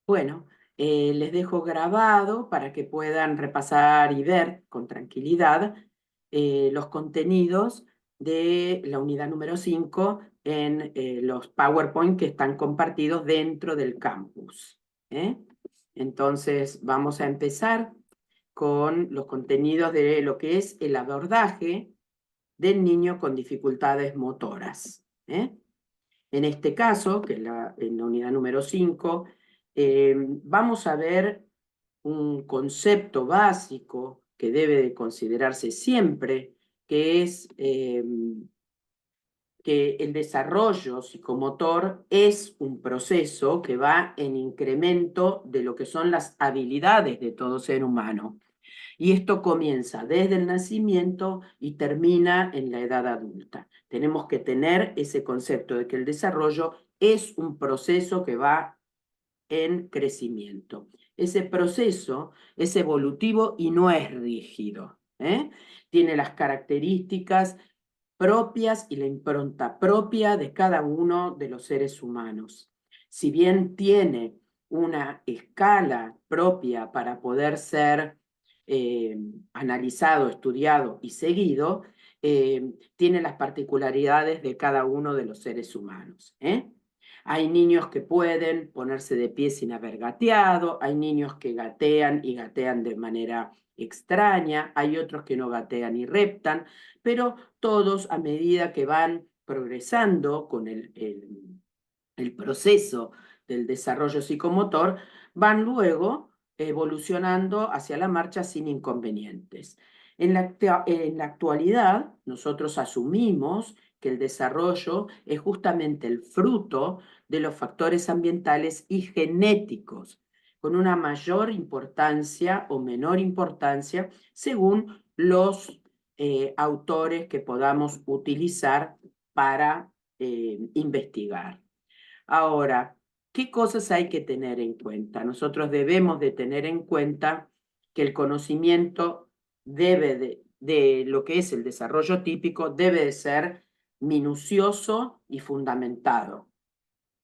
Bueno, les dejo grabado para que puedan repasar y ver con tranquilidad los contenidos de la unidad número 5 en los PowerPoint que están compartidos dentro del campus. ¿Eh? Entonces, vamos a empezar con los contenidos de lo que es el abordaje del niño con dificultades motoras. En este caso, que es en la unidad número 5, vamos a ver un concepto básico que debe de considerarse siempre, que es que el desarrollo psicomotor es un proceso que va en incremento de lo que son las habilidades de todo ser humano. Y esto comienza desde el nacimiento y termina en la edad adulta. Tenemos que tener ese concepto de que el desarrollo es un proceso que va en crecimiento. Ese proceso es evolutivo y no es rígido. Tiene las características propias y la impronta propia de cada uno de los seres humanos. Si bien tiene una escala propia para poder ser analizado, estudiado y seguido, tiene las particularidades de cada uno de los seres humanos. Hay niños que pueden ponerse de pie sin haber gateado, hay niños que gatean y gatean de manera extraña, hay otros que no gatean y reptan, pero todos a medida que van progresando con el proceso del desarrollo psicomotor, van luego evolucionando hacia la marcha sin inconvenientes. En la actualidad, nosotros asumimos que el desarrollo es justamente el fruto de los factores ambientales y genéticos, con una mayor importancia o menor importancia según los autores que podamos utilizar para investigar. Ahora, ¿qué cosas hay que tener en cuenta? Nosotros debemos de tener en cuenta que el conocimiento de lo que es el desarrollo típico debe de ser minucioso y fundamentado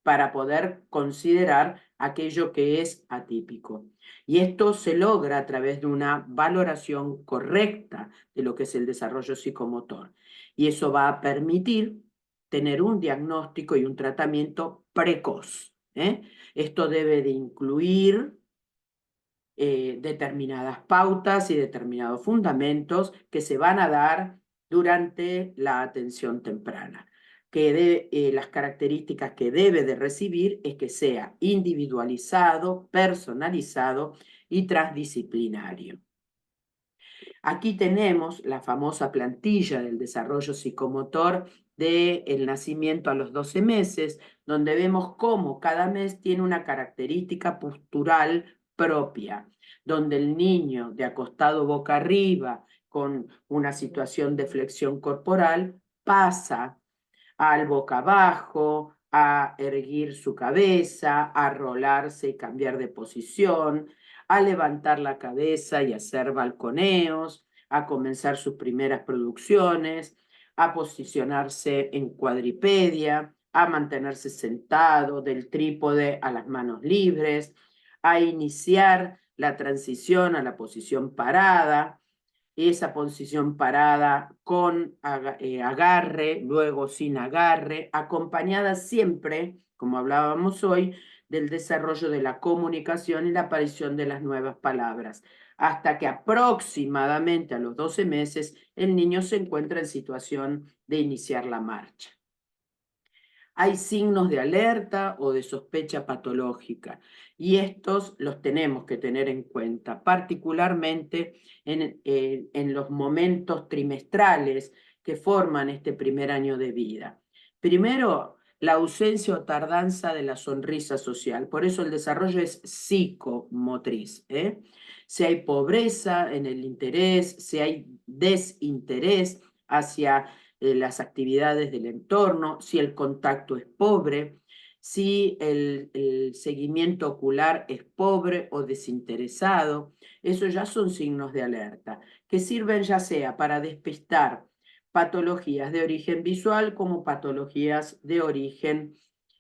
para poder considerar aquello que es atípico. Y esto se logra a través de una valoración correcta de lo que es el desarrollo psicomotor. Y eso va a permitir tener un diagnóstico y un tratamiento precoz. Esto debe de incluir determinadas pautas y determinados fundamentos que se van a dar durante la atención temprana. Las características que debe de recibir es que sea individualizado, personalizado y transdisciplinario. Aquí tenemos la famosa plantilla del desarrollo psicomotor del nacimiento a los 12 meses, donde vemos cómo cada mes tiene una característica postural propia, donde el niño de acostado boca arriba con una situación de flexión corporal pasa al boca abajo, a erguir su cabeza, a rolarse y cambiar de posición, a levantar la cabeza y hacer balconeos, a comenzar sus primeras producciones, a posicionarse en cuadripedia, a mantenerse sentado del trípode a las manos libres, a iniciar la transición a la posición parada, esa posición parada con agarre, luego sin agarre, acompañada siempre, como hablábamos hoy, del desarrollo de la comunicación y la aparición de las nuevas palabras, hasta que aproximadamente a los 12 meses el niño se encuentra en situación de iniciar la marcha. Hay signos de alerta o de sospecha patológica y estos los tenemos que tener en cuenta, particularmente en los momentos trimestrales que forman este primer año de vida. Primero, la ausencia o tardanza de la sonrisa social, por eso el desarrollo es psicomotriz. Si hay pobreza en el interés, si hay desinterés hacia las actividades del entorno, si el contacto es pobre, si el seguimiento ocular es pobre o desinteresado. Eso ya son signos de alerta, que sirven ya sea para despistar patologías de origen visual como patologías de origen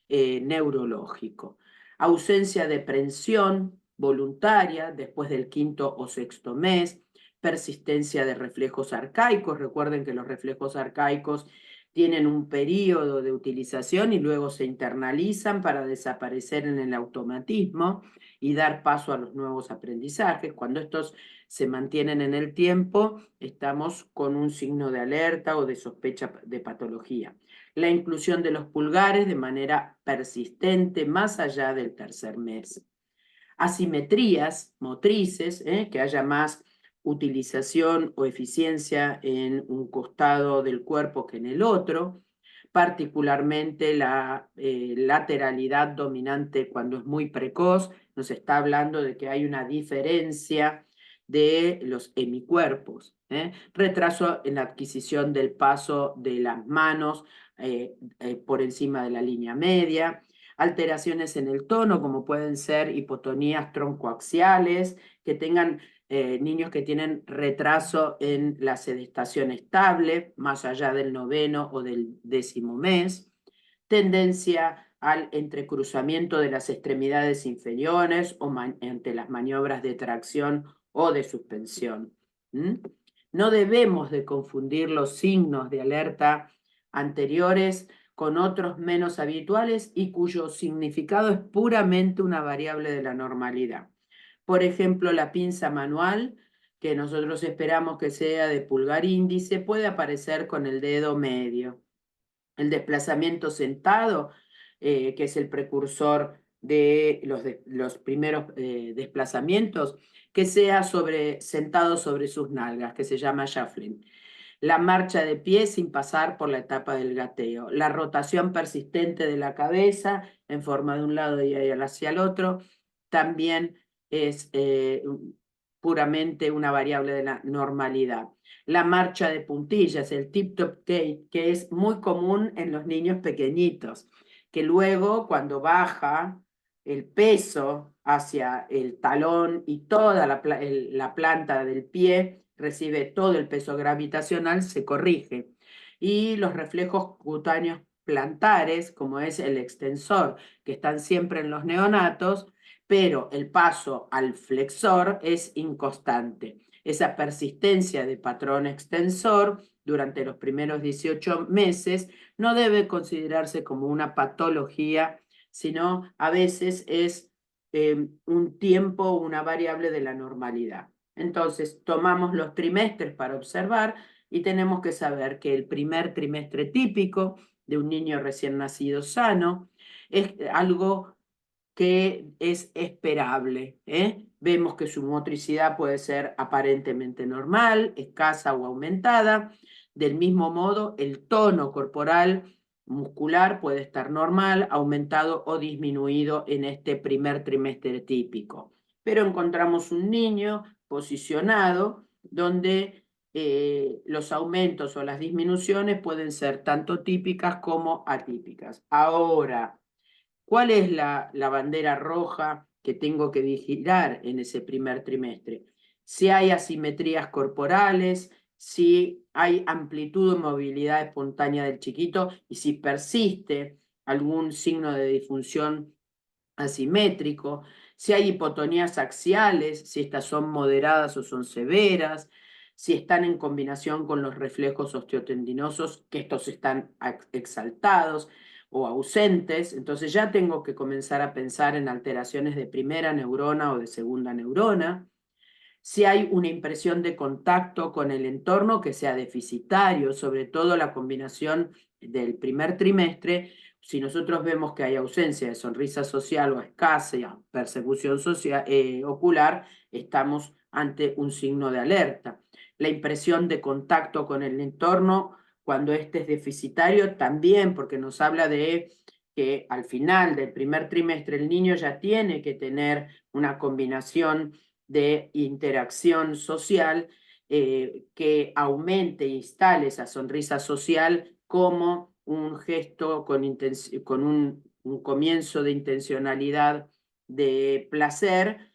neurológico. ausencia de prensión voluntaria después del quinto o sexto mes, persistencia de reflejos arcaicos. Recuerden que los reflejos arcaicos tienen un periodo de utilización y luego se internalizan para desaparecer en el automatismo y dar paso a los nuevos aprendizajes. Cuando estos se mantienen en el tiempo, estamos con un signo de alerta o de sospecha de patología. La inclusión de los pulgares de manera persistente más allá del tercer mes. Asimetrías motrices, que haya más utilización o eficiencia en un costado del cuerpo que en el otro, particularmente la lateralidad dominante cuando es muy precoz, nos está hablando de que hay una diferencia de los hemicuerpos, retraso en la adquisición del paso de las manos por encima de la línea media, alteraciones en el tono, como pueden ser hipotonías troncoaxiales, que tengan niños que tienen retraso en la sedestación estable, más allá del 9º o del 10º mes, tendencia al entrecruzamiento de las extremidades inferiores o ante las maniobras de tracción o de suspensión. No debemos de confundir los signos de alerta anteriores con otros menos habituales y cuyo significado es puramente una variable de la normalidad. Por ejemplo, la pinza manual, que nosotros esperamos que sea de pulgar índice, puede aparecer con el dedo medio. El desplazamiento sentado, que es el precursor de los primeros desplazamientos, que sea sentado sobre sus nalgas, que se llama shuffling. La marcha de pie sin pasar por la etapa del gateo, la rotación persistente de la cabeza en forma de un lado y hacia el otro, también es puramente una variable de la normalidad. La marcha de puntillas, el tip-top gait, que es muy común en los niños pequeñitos, que luego cuando baja el peso hacia el talón y toda la planta del pie, recibe todo el peso gravitacional, se corrige. Y los reflejos cutáneos plantares, como es el extensor, que están siempre en los neonatos, pero el paso al flexor es inconstante. Esa persistencia de patrón extensor durante los primeros 18 meses no debe considerarse como una patología, sino a veces es un tiempo, una variable de la normalidad. Entonces, tomamos los trimestres para observar y tenemos que saber que el primer trimestre típico de un niño recién nacido sano es algo que es esperable. Vemos que su motricidad puede ser aparentemente normal, escasa o aumentada. Del mismo modo, el tono corporal muscular puede estar normal, aumentado o disminuido en este primer trimestre típico. Pero encontramos un niño posicionado donde los aumentos o las disminuciones pueden ser tanto típicas como atípicas. Ahora, ¿cuál es la bandera roja que tengo que vigilar en ese primer trimestre? Si hay asimetrías corporales, si hay amplitud o movilidad espontánea del chiquito y si persiste algún signo de disfunción asimétrico, si hay hipotonías axiales, si estas son moderadas o son severas, si están en combinación con los reflejos osteotendinosos, que estos están exaltados o ausentes, entonces ya tengo que comenzar a pensar en alteraciones de primera neurona o de segunda neurona. Si hay una impresión de contacto con el entorno que sea deficitario, sobre todo la combinación del primer trimestre, si nosotros vemos que hay ausencia de sonrisa social o escasa persecución social, ocular, estamos ante un signo de alerta. La impresión de contacto con el entorno, cuando este es deficitario, también porque nos habla de que al final del primer trimestre el niño ya tiene que tener una combinación de interacción social que aumente e instale esa sonrisa social como un gesto con un comienzo de intencionalidad de placer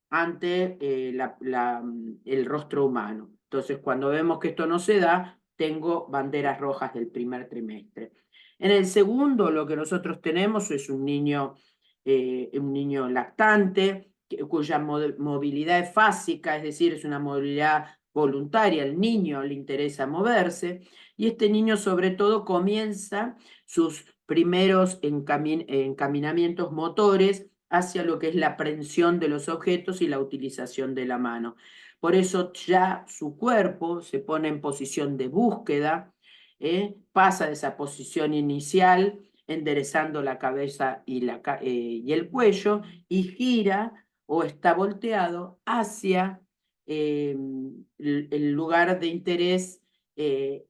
ante el rostro humano. Entonces, cuando vemos que esto no se da, tengo banderas rojas del primer trimestre. En el segundo, lo que nosotros tenemos es un niño un niño lactante, cuya movilidad es fásica, es decir, es una movilidad voluntaria, al niño le interesa moverse, y este niño sobre todo comienza sus primeros encaminamientos motores hacia lo que es la aprehensión de los objetos y la utilización de la mano. Por eso ya su cuerpo se pone en posición de búsqueda, pasa de esa posición inicial, enderezando la cabeza y el cuello, y gira o está volteado hacia el lugar de interés,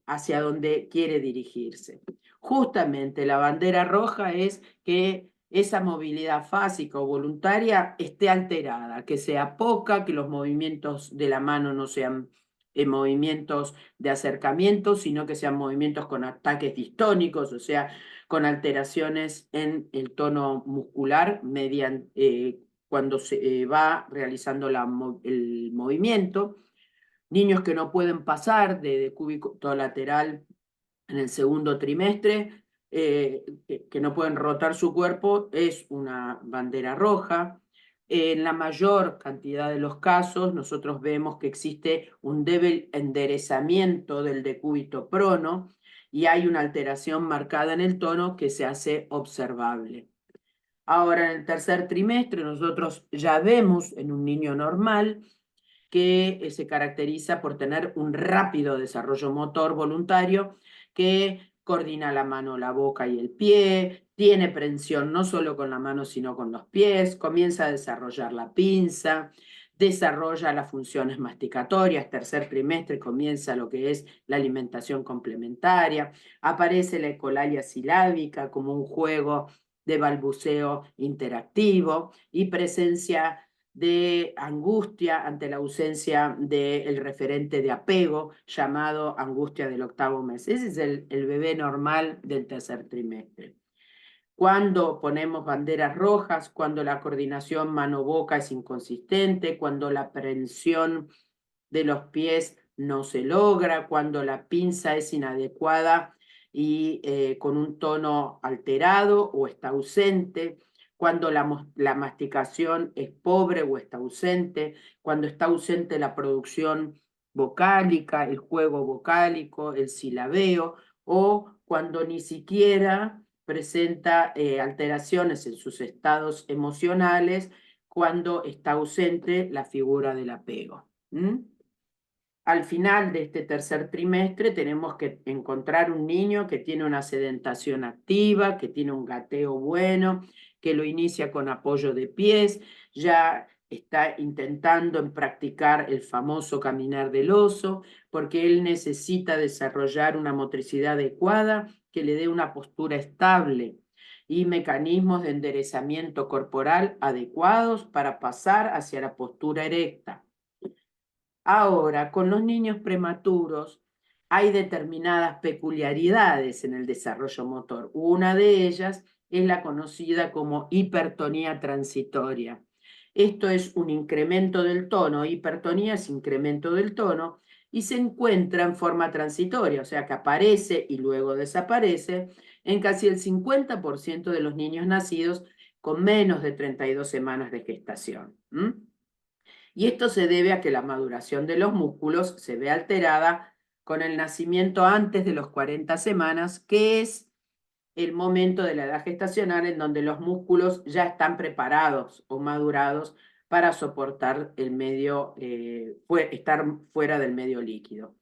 hacia donde quiere dirigirse. Justamente la bandera roja es que esa movilidad fásica o voluntaria esté alterada, que sea poca, que los movimientos de la mano no sean movimientos de acercamiento, sino que sean movimientos con ataques distónicos, o sea, con alteraciones en el tono muscular cuando se va realizando el movimiento. Niños que no pueden pasar de decúbito lateral en el segundo trimestre, que no pueden rotar su cuerpo, es una bandera roja. En la mayor cantidad de los casos, nosotros vemos que existe un débil enderezamiento del decúbito prono y hay una alteración marcada en el tono que se hace observable. Ahora, en el tercer trimestre, nosotros ya vemos en un niño normal que se caracteriza por tener un rápido desarrollo motor voluntario que coordina la mano, la boca y el pie, tiene prensión no solo con la mano sino con los pies, comienza a desarrollar la pinza, desarrolla las funciones masticatorias, tercer trimestre comienza lo que es la alimentación complementaria, aparece la ecolalia silábica como un juego de balbuceo interactivo y presencia de angustia ante la ausencia del referente de apego llamado angustia del octavo mes. Ese es el bebé normal del tercer trimestre. Cuando ponemos banderas rojas, cuando la coordinación mano-boca es inconsistente, cuando la aprehensión de los pies no se logra, cuando la pinza es inadecuada y con un tono alterado o está ausente, cuando la masticación es pobre o está ausente, cuando está ausente la producción vocálica, el juego vocálico, el silabeo, o cuando ni siquiera presenta alteraciones en sus estados emocionales, cuando está ausente la figura del apego. Al final de este tercer trimestre tenemos que encontrar un niño que tiene una sedentación activa, que tiene un gateo bueno, que lo inicia con apoyo de pies, ya está intentando en practicar el famoso caminar del oso, porque él necesita desarrollar una motricidad adecuada que le dé una postura estable y mecanismos de enderezamiento corporal adecuados para pasar hacia la postura erecta. Ahora, con los niños prematuros hay determinadas peculiaridades en el desarrollo motor. Una de ellas es la conocida como hipertonía transitoria. Esto es un incremento del tono, hipertonía es incremento del tono, y se encuentra en forma transitoria, o sea que aparece y luego desaparece en casi el 50% de los niños nacidos con menos de 32 semanas de gestación. Y esto se debe a que la maduración de los músculos se ve alterada con el nacimiento antes de los 40 semanas, que es el momento de la edad gestacional en donde los músculos ya están preparados o madurados para soportar el medio, estar fuera del medio líquido.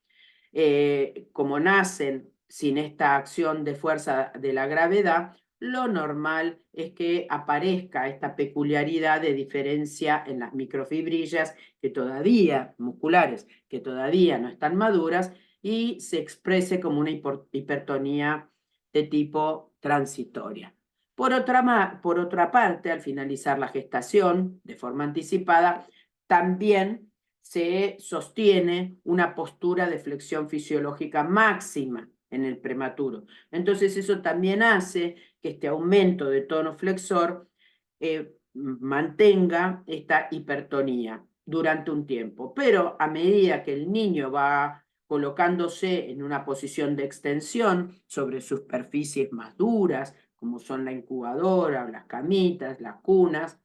Como nacen sin esta acción de fuerza de la gravedad, lo normal es que aparezca esta peculiaridad de diferencia en las microfibrillas musculares, que todavía no están maduras, y se exprese como una hipertonía de tipo transitoria. Por otra parte, al finalizar la gestación de forma anticipada, también se sostiene una postura de flexión fisiológica máxima en el prematuro. Entonces eso también hace que este aumento de tono flexor mantenga esta hipertonía durante un tiempo. Pero a medida que el niño va colocándose en una posición de extensión sobre superficies más duras, como son la incubadora, las camitas, las cunas.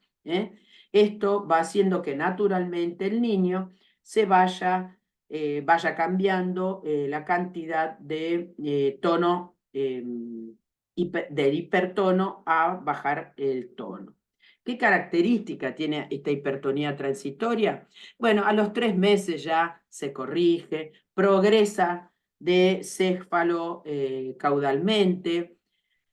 Esto va haciendo que naturalmente el niño se vaya cambiando la cantidad de tono, del hipertono a bajar el tono. ¿Qué característica tiene esta hipertonía transitoria? Bueno, a los 3 meses ya se corrige, progresa de céfalo caudalmente.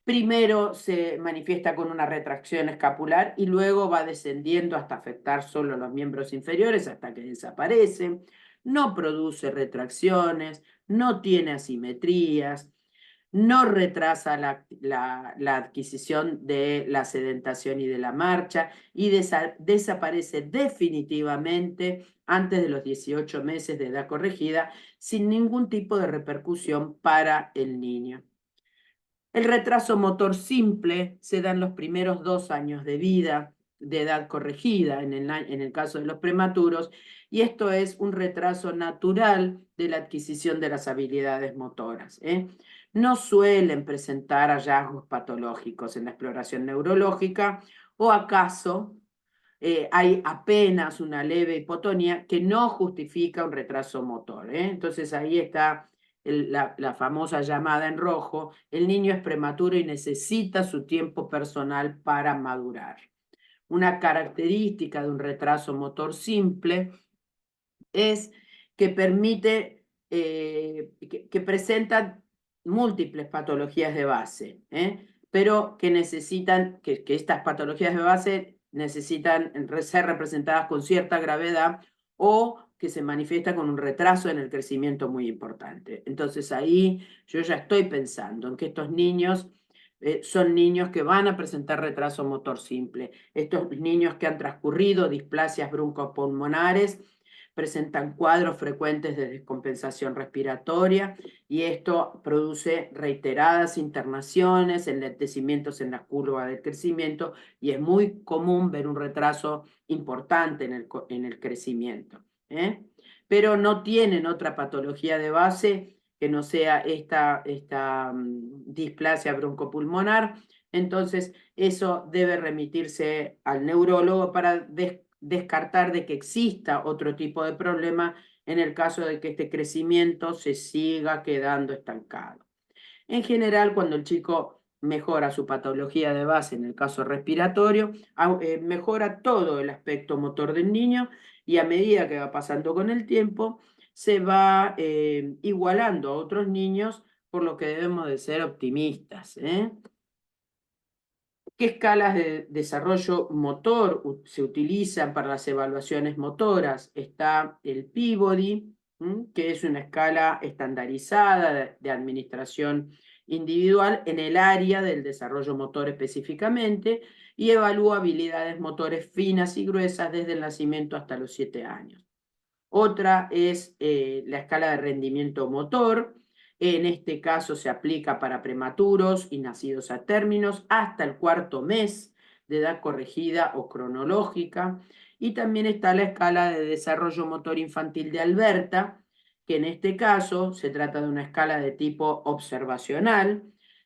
Primero se manifiesta con una retracción escapular y luego va descendiendo hasta afectar solo los miembros inferiores hasta que desaparece. No produce retracciones, no tiene asimetrías, no retrasa la adquisición de la sedentación y de la marcha y desaparece definitivamente antes de los 18 meses de edad corregida sin ningún tipo de repercusión para el niño. El retraso motor simple se da en los primeros 2 años de vida, de edad corregida, en el caso de los prematuros, y esto es un retraso natural de la adquisición de las habilidades motoras. No suelen presentar hallazgos patológicos en la exploración neurológica, o acaso hay apenas una leve hipotonía que no justifica un retraso motor. Entonces ahí está la famosa llamada en rojo: el niño es prematuro y necesita su tiempo personal para madurar. Una característica de un retraso motor simple es que permite, que presenta múltiples patologías de base, pero que necesitan, que estas patologías de base necesitan ser representadas con cierta gravedad o que se manifiesta con un retraso en el crecimiento muy importante. Entonces ahí yo ya estoy pensando en que estos niños son niños que van a presentar retraso motor simple. Estos niños que han transcurrido displasias broncopulmonares presentan cuadros frecuentes de descompensación respiratoria y esto produce reiteradas internaciones, enlentecimientos en la curva del crecimiento y es muy común ver un retraso importante en el crecimiento. Pero no tienen otra patología de base que no sea esta displasia broncopulmonar. Entonces, eso debe remitirse al neurólogo para descartar de que exista otro tipo de problema en el caso de que este crecimiento se siga quedando estancado. En general, cuando el chico mejora su patología de base, en el caso respiratorio, mejora todo el aspecto motor del niño y a medida que va pasando con el tiempo, se va igualando a otros niños, por lo que debemos de ser optimistas. ¿Qué escalas de desarrollo motor se utilizan para las evaluaciones motoras? Está el Peabody, que es una escala estandarizada de administración individual en el área del desarrollo motor específicamente, y evalúa habilidades motores finas y gruesas desde el nacimiento hasta los 7 años. Otra es la escala de rendimiento motor. En este caso se aplica para prematuros y nacidos a términos hasta el 4.º mes de edad corregida o cronológica. Y también está la escala de desarrollo motor infantil de Alberta, que en este caso se trata de una escala de tipo observacional.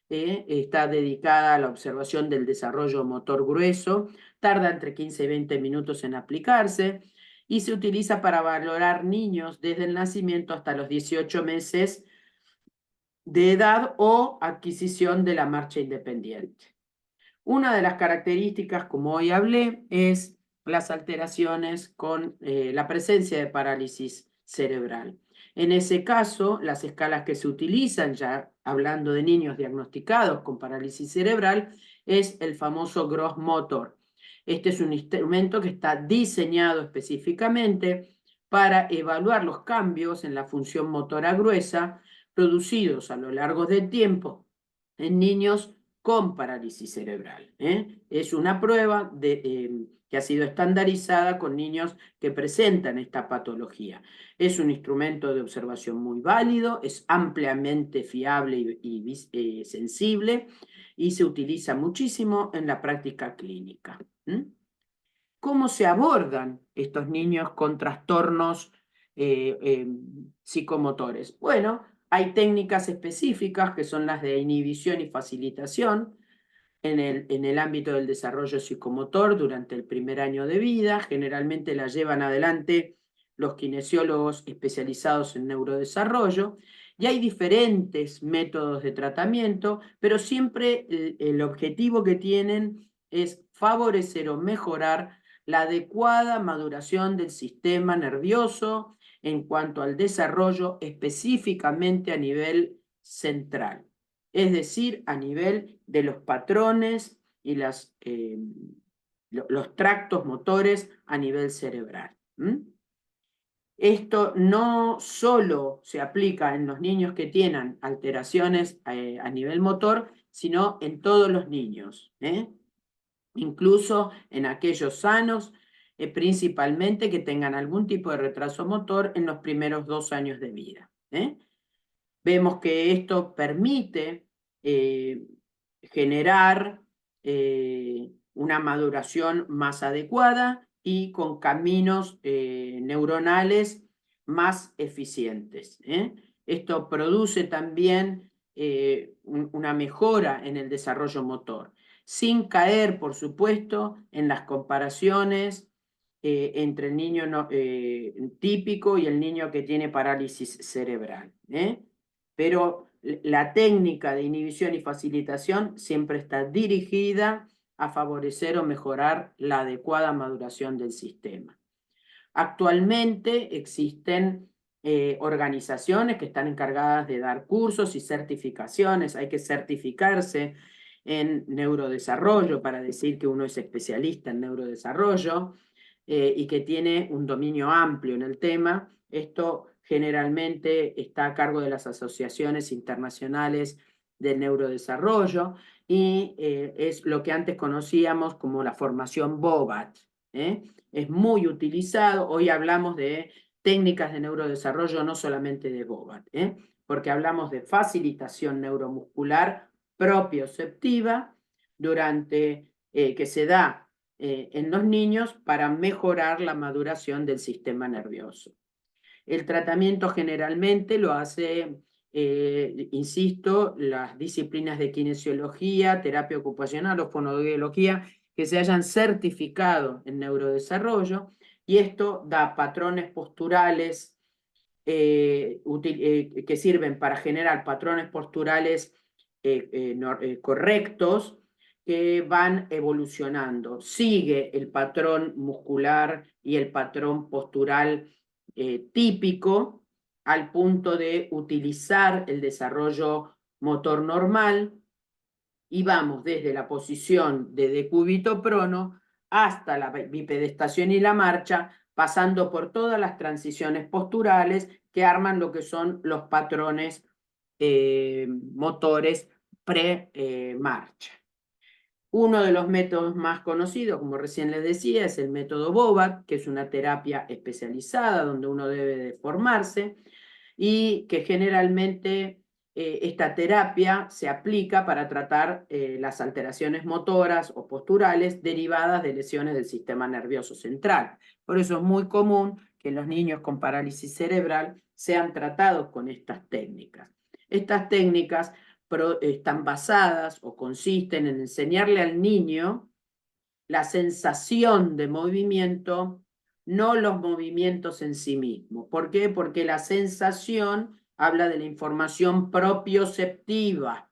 Está dedicada a la observación del desarrollo motor grueso. Tarda entre 15 y 20 minutos en aplicarse y se utiliza para valorar niños desde el nacimiento hasta los 18 meses de edad o adquisición de la marcha independiente. Una de las características, como hoy hablé, es las alteraciones con la presencia de parálisis cerebral. En ese caso, las escalas que se utilizan, ya hablando de niños diagnosticados con parálisis cerebral, es el famoso Gross Motor. Este es un instrumento que está diseñado específicamente para evaluar los cambios en la función motora gruesa producidos a lo largo del tiempo en niños con parálisis cerebral. Es una prueba que ha sido estandarizada con niños que presentan esta patología. Es un instrumento de observación muy válido, es ampliamente fiable y sensible y se utiliza muchísimo en la práctica clínica. ¿Cómo se abordan estos niños con trastornos psicomotores? Bueno, hay técnicas específicas que son las de inhibición y facilitación, en el ámbito del desarrollo psicomotor durante el primer año de vida. Generalmente la llevan adelante los kinesiólogos especializados en neurodesarrollo, y hay diferentes métodos de tratamiento, pero siempre el objetivo que tienen es favorecer o mejorar la adecuada maduración del sistema nervioso en cuanto al desarrollo específicamente a nivel central, es decir, a nivel de los patrones y los tractos motores a nivel cerebral. Esto no solo se aplica en los niños que tienen alteraciones a nivel motor, sino en todos los niños, incluso en aquellos sanos, principalmente que tengan algún tipo de retraso motor en los primeros 2 años de vida. Vemos que esto permite generar una maduración más adecuada y con caminos neuronales más eficientes. Esto produce también una mejora en el desarrollo motor, sin caer, por supuesto, en las comparaciones entre el niño típico y el niño que tiene parálisis cerebral. Pero la técnica de inhibición y facilitación siempre está dirigida a favorecer o mejorar la adecuada maduración del sistema. Actualmente existen organizaciones que están encargadas de dar cursos y certificaciones. Hay que certificarse en neurodesarrollo para decir que uno es especialista en neurodesarrollo y que tiene un dominio amplio en el tema. Esto generalmente está a cargo de las asociaciones internacionales del neurodesarrollo y es lo que antes conocíamos como la formación BOBAT. Es muy utilizado. Hoy hablamos de técnicas de neurodesarrollo, no solamente de BOBAT, porque hablamos de facilitación neuromuscular propioceptiva durante que se da en los niños para mejorar la maduración del sistema nervioso. El tratamiento generalmente lo hace, insisto, las disciplinas de kinesiología, terapia ocupacional o fonoaudiología que se hayan certificado en neurodesarrollo, y esto da patrones posturales que sirven para generar patrones posturales correctos que van evolucionando. Sigue el patrón muscular y el patrón postural típico al punto de utilizar el desarrollo motor normal, y vamos desde la posición de decúbito prono hasta la bipedestación y la marcha, pasando por todas las transiciones posturales que arman lo que son los patrones motores pre-marcha. Uno de los métodos más conocidos, como recién les decía, es el método BOBAT, que es una terapia especializada donde uno debe de formarse y que generalmente esta terapia se aplica para tratar las alteraciones motoras o posturales derivadas de lesiones del sistema nervioso central. Por eso es muy común que los niños con parálisis cerebral sean tratados con estas técnicas. Estas técnicas están basadas o consisten en enseñarle al niño la sensación de movimiento, no los movimientos en sí mismos. ¿Por qué? Porque la sensación habla de la información propioceptiva,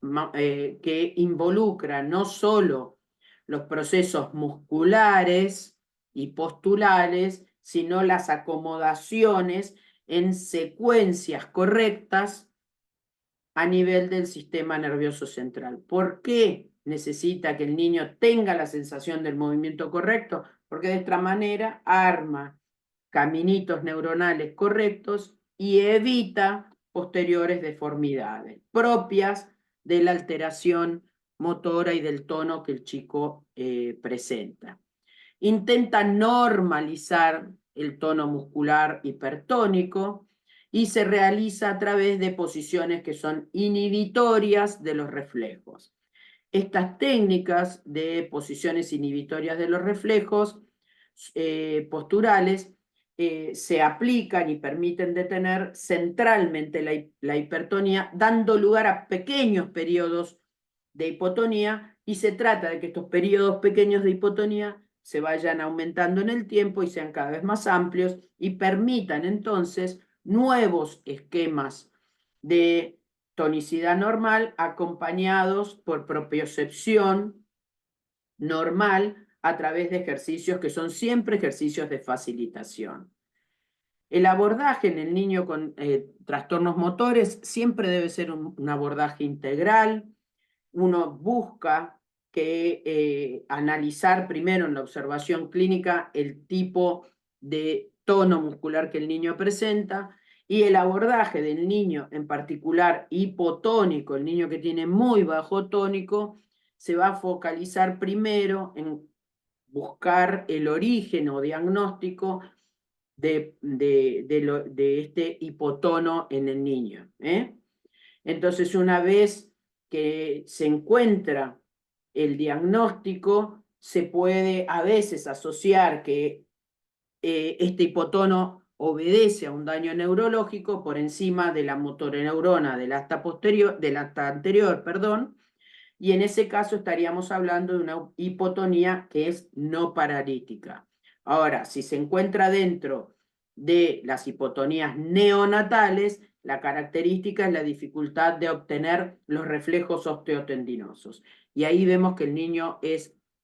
que involucra no solo los procesos musculares y posturales, sino las acomodaciones en secuencias correctas a nivel del sistema nervioso central. ¿Por qué necesita que el niño tenga la sensación del movimiento correcto? Porque de esta manera arma caminitos neuronales correctos y evita posteriores deformidades propias de la alteración motora y del tono que el chico presenta. Intenta normalizar el tono muscular hipertónico y se realiza a través de posiciones que son inhibitorias de los reflejos. Estas técnicas de posiciones inhibitorias de los reflejos posturales se aplican y permiten detener centralmente la hipertonía, dando lugar a pequeños periodos de hipotonía, y se trata de que estos periodos pequeños de hipotonía se vayan aumentando en el tiempo y sean cada vez más amplios y permitan entonces nuevos esquemas de tonicidad normal acompañados por propiocepción normal a través de ejercicios que son siempre ejercicios de facilitación. El abordaje en el niño con trastornos motores siempre debe ser un abordaje integral. Uno busca analizar primero en la observación clínica el tipo de tono muscular que el niño presenta y el abordaje del niño, en particular hipotónico, el niño que tiene muy bajo tónico, se va a focalizar primero en buscar el origen o diagnóstico de este hipotono en el niño. Entonces, una vez que se encuentra el diagnóstico, se puede a veces asociar que este hipotono obedece a un daño neurológico por encima de la motoneurona del asta anterior, perdón, y en ese caso estaríamos hablando de una hipotonía que es no paralítica. Ahora, si se encuentra dentro de las hipotonías neonatales, la característica es la dificultad de obtener los reflejos osteotendinosos. Y ahí vemos que el niño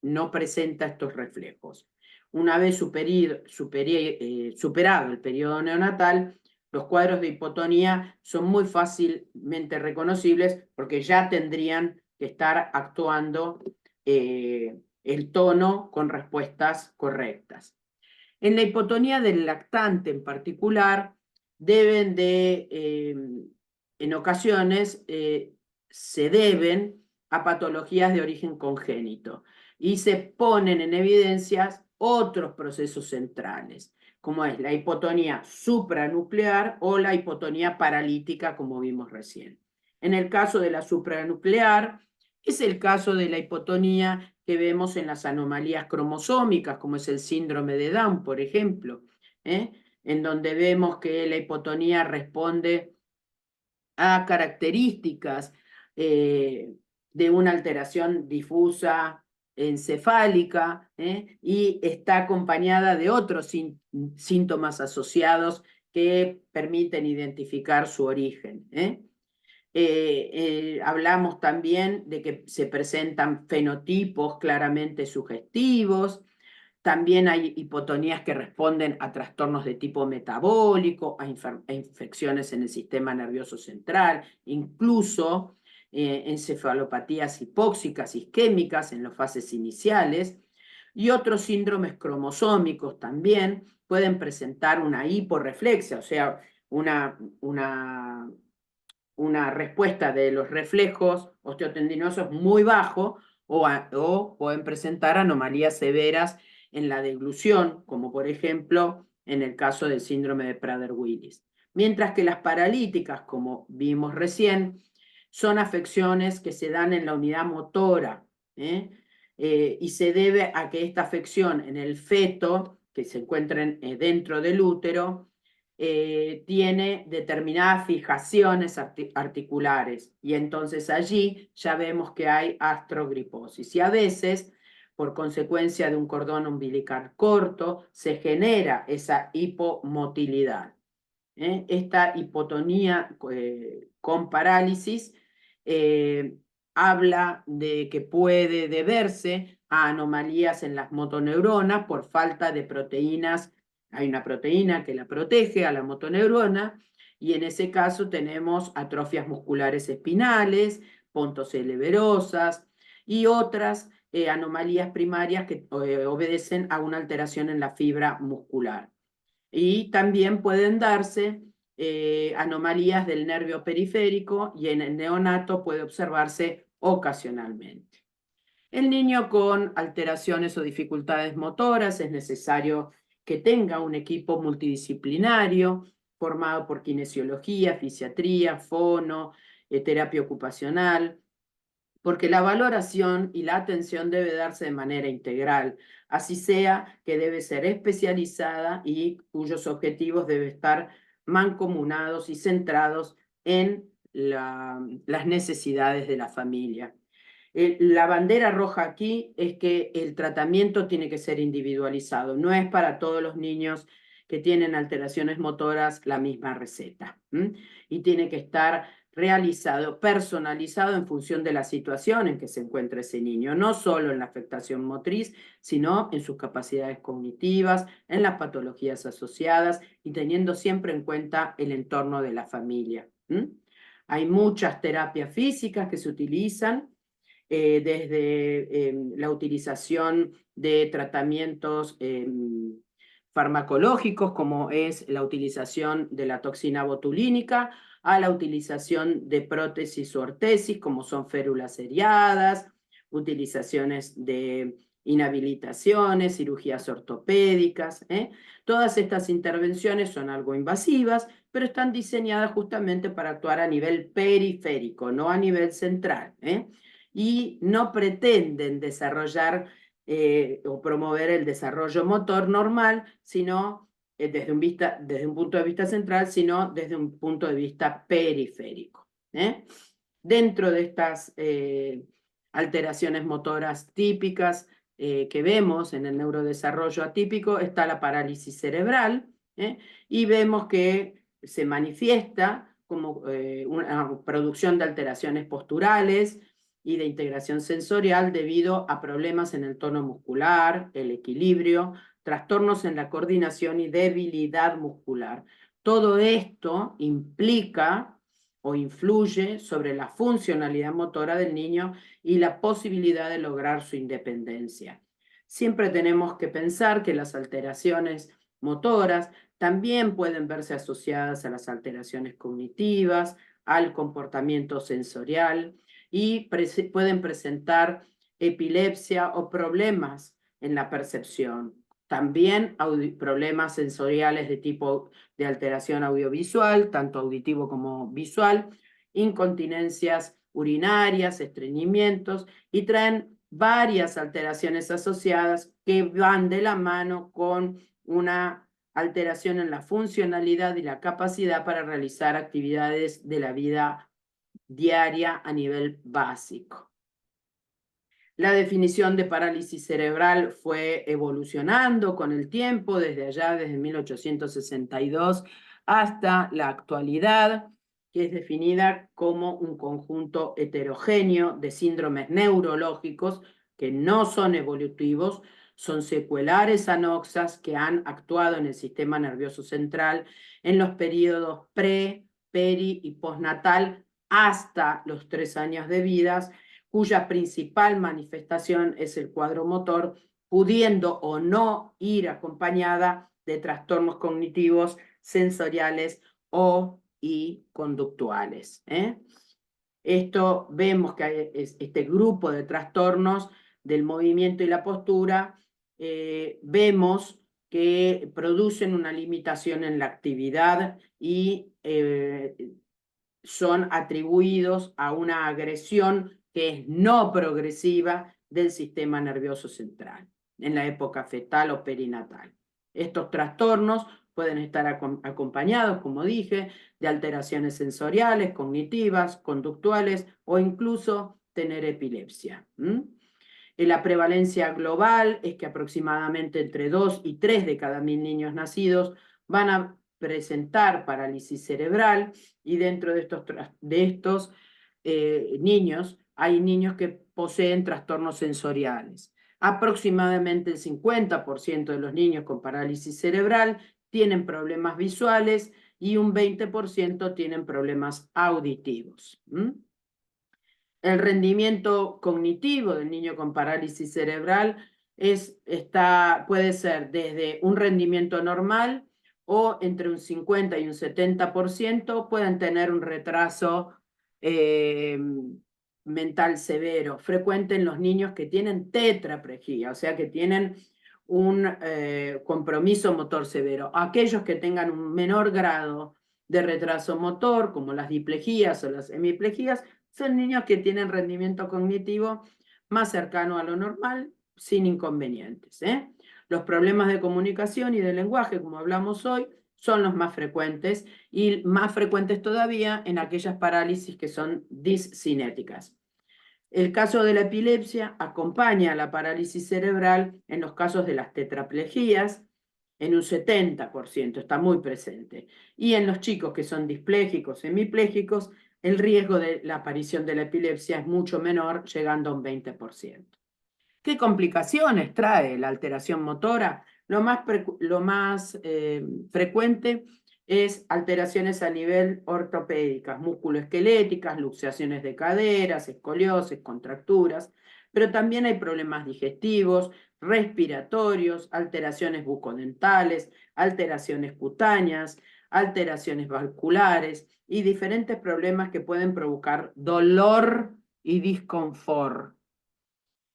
no presenta estos reflejos. Una vez superado el periodo neonatal, los cuadros de hipotonía son muy fácilmente reconocibles porque ya tendrían que estar actuando el tono con respuestas correctas. En la hipotonía del lactante en particular, deben en ocasiones, se deben a patologías de origen congénito y se ponen en evidencia otros procesos centrales, como es la hipotonía supranuclear o la hipotonía paralítica, como vimos recién. En el caso de la supranuclear, es el caso de la hipotonía que vemos en las anomalías cromosómicas, como es el síndrome de Down, por ejemplo, en donde vemos que la hipotonía responde a características de una alteración difusa encefálica y está acompañada de otros síntomas asociados que permiten identificar su origen. Hablamos también de que se presentan fenotipos claramente sugestivos. También hay hipotonías que responden a trastornos de tipo metabólico, a infecciones en el sistema nervioso central, incluso encefalopatías hipóxicas isquémicas en las fases iniciales. Y otros síndromes cromosómicos también pueden presentar una hiporreflexia, o sea, una respuesta de los reflejos osteotendinosos muy bajo o pueden presentar anomalías severas en la deglución, como por ejemplo en el caso del síndrome de Prader-Willis. Mientras que las paralíticas, como vimos recién, son afecciones que se dan en la unidad motora, y se debe a que esta afección en el feto, que se encuentra dentro del útero, tiene determinadas fijaciones articulares y entonces allí ya vemos que hay astrogriposis y a veces por consecuencia de un cordón umbilical corto se genera esa hipomotilidad. Esta hipotonía con parálisis habla de que puede deberse a anomalías en las motoneuronas por falta de proteínas. Hay una proteína que la protege a la motoneurona y en ese caso tenemos atrofias musculares espinales, pontocerebelosas y otras anomalías primarias que obedecen a una alteración en la fibra muscular. Y también pueden darse anomalías del nervio periférico y en el neonato puede observarse ocasionalmente. El niño con alteraciones o dificultades motoras es necesario que tenga un equipo multidisciplinario formado por kinesiología, fisiatría, fono, terapia ocupacional, porque la valoración y la atención debe darse de manera integral, así sea que debe ser especializada y cuyos objetivos deben estar mancomunados y centrados en las necesidades de la familia. La bandera roja aquí es que el tratamiento tiene que ser individualizado. No es para todos los niños que tienen alteraciones motoras la misma receta. Y tiene que estar realizado, personalizado en función de la situación en que se encuentra ese niño, no solo en la afectación motriz, sino en sus capacidades cognitivas, en las patologías asociadas y teniendo siempre en cuenta el entorno de la familia. Hay muchas terapias físicas que se utilizan, desde la utilización de tratamientos farmacológicos, como es la utilización de la toxina botulínica, a la utilización de prótesis o ortesis, como son férulas seriadas, utilizaciones de inhabilitaciones, cirugías ortopédicas. Todas estas intervenciones son algo invasivas, pero están diseñadas justamente para actuar a nivel periférico, no a nivel central. Y no pretenden desarrollar o promover el desarrollo motor normal, sino desde un punto de vista central, sino desde un punto de vista periférico. Dentro de estas alteraciones motoras típicas que vemos en el neurodesarrollo atípico está la parálisis cerebral, y vemos que se manifiesta como una producción de alteraciones posturales y de integración sensorial debido a problemas en el tono muscular, el equilibrio, trastornos en la coordinación y debilidad muscular. Todo esto implica o influye sobre la funcionalidad motora del niño y la posibilidad de lograr su independencia. Siempre tenemos que pensar que las alteraciones motoras también pueden verse asociadas a las alteraciones cognitivas, al comportamiento sensorial, y pueden presentar epilepsia o problemas en la percepción. También problemas sensoriales de tipo de alteración audiovisual, tanto auditivo como visual, incontinencias urinarias, estreñimientos, y traen varias alteraciones asociadas que van de la mano con una alteración en la funcionalidad y la capacidad para realizar actividades de la vida diaria a nivel básico. La definición de parálisis cerebral fue evolucionando con el tiempo, desde 1862 hasta la actualidad, que es definida como un conjunto heterogéneo de síndromes neurológicos que no son evolutivos, son secuelares anoxas que han actuado en el sistema nervioso central en los periodos pre, peri y postnatal hasta los 3 años de vida, cuya principal manifestación es el cuadro motor, pudiendo o no ir acompañada de trastornos cognitivos, sensoriales y conductuales. Esto vemos que hay este grupo de trastornos del movimiento y la postura, vemos que producen una limitación en la actividad y son atribuidos a una agresión que es no progresiva del sistema nervioso central en la época fetal o perinatal. Estos trastornos pueden estar acompañados, como dije, de alteraciones sensoriales, cognitivas, conductuales o incluso tener epilepsia. La prevalencia global es que aproximadamente entre 2 y 3 de cada 1000 niños nacidos van a presentar parálisis cerebral, y dentro de estos niños hay niños que poseen trastornos sensoriales. Aproximadamente el 50% de los niños con parálisis cerebral tienen problemas visuales y un 20% tienen problemas auditivos. El rendimiento cognitivo del niño con parálisis cerebral puede ser desde un rendimiento normal o entre un 50 y un 70% pueden tener un retraso mental severo, frecuente en los niños que tienen tetraplegia, o sea que tienen un compromiso motor severo. Aquellos que tengan un menor grado de retraso motor, como las diplejías o las hemiplejías, son niños que tienen rendimiento cognitivo más cercano a lo normal, sin inconvenientes. Los problemas de comunicación y de lenguaje, como hablamos hoy, son los más frecuentes, y más frecuentes todavía en aquellas parálisis que son discinéticas. El caso de la epilepsia acompaña a la parálisis cerebral en los casos de las tetraplejías, en un 70%, está muy presente. Y en los chicos que son displéjicos, hemipléjicos, el riesgo de la aparición de la epilepsia es mucho menor, llegando a un 20%. ¿Qué complicaciones trae la alteración motora? Lo más frecuente es alteraciones a nivel ortopédicas, musculoesqueléticas, luxaciones de caderas, escoliosis, contracturas, pero también hay problemas digestivos, respiratorios, alteraciones bucodentales, alteraciones cutáneas, alteraciones vasculares y diferentes problemas que pueden provocar dolor y disconfort.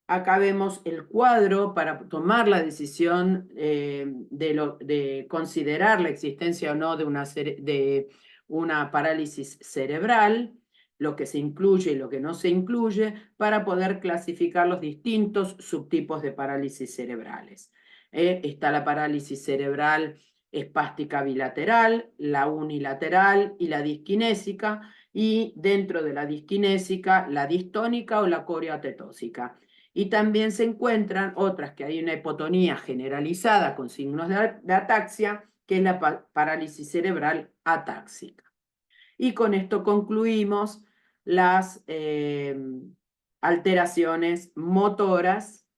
Acá vemos el cuadro para tomar la decisión de considerar la existencia o no de una parálisis cerebral, lo que se incluye y lo que no se incluye, para poder clasificar los distintos subtipos de parálisis cerebrales. Está la parálisis cerebral espástica bilateral, la unilateral y la disquinésica, y dentro de la disquinésica, la distónica o la coreotetósica. Y también se encuentran otras que hay una hipotonía generalizada con signos de ataxia, que es la parálisis cerebral atáxica. Y con esto concluimos las alteraciones motoras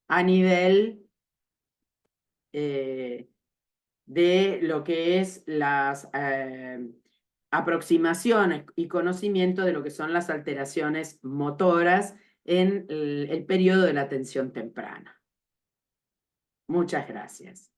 a nivel de lo que es las aproximaciones y conocimiento de lo que son las alteraciones motoras en el periodo de la atención temprana. Muchas gracias.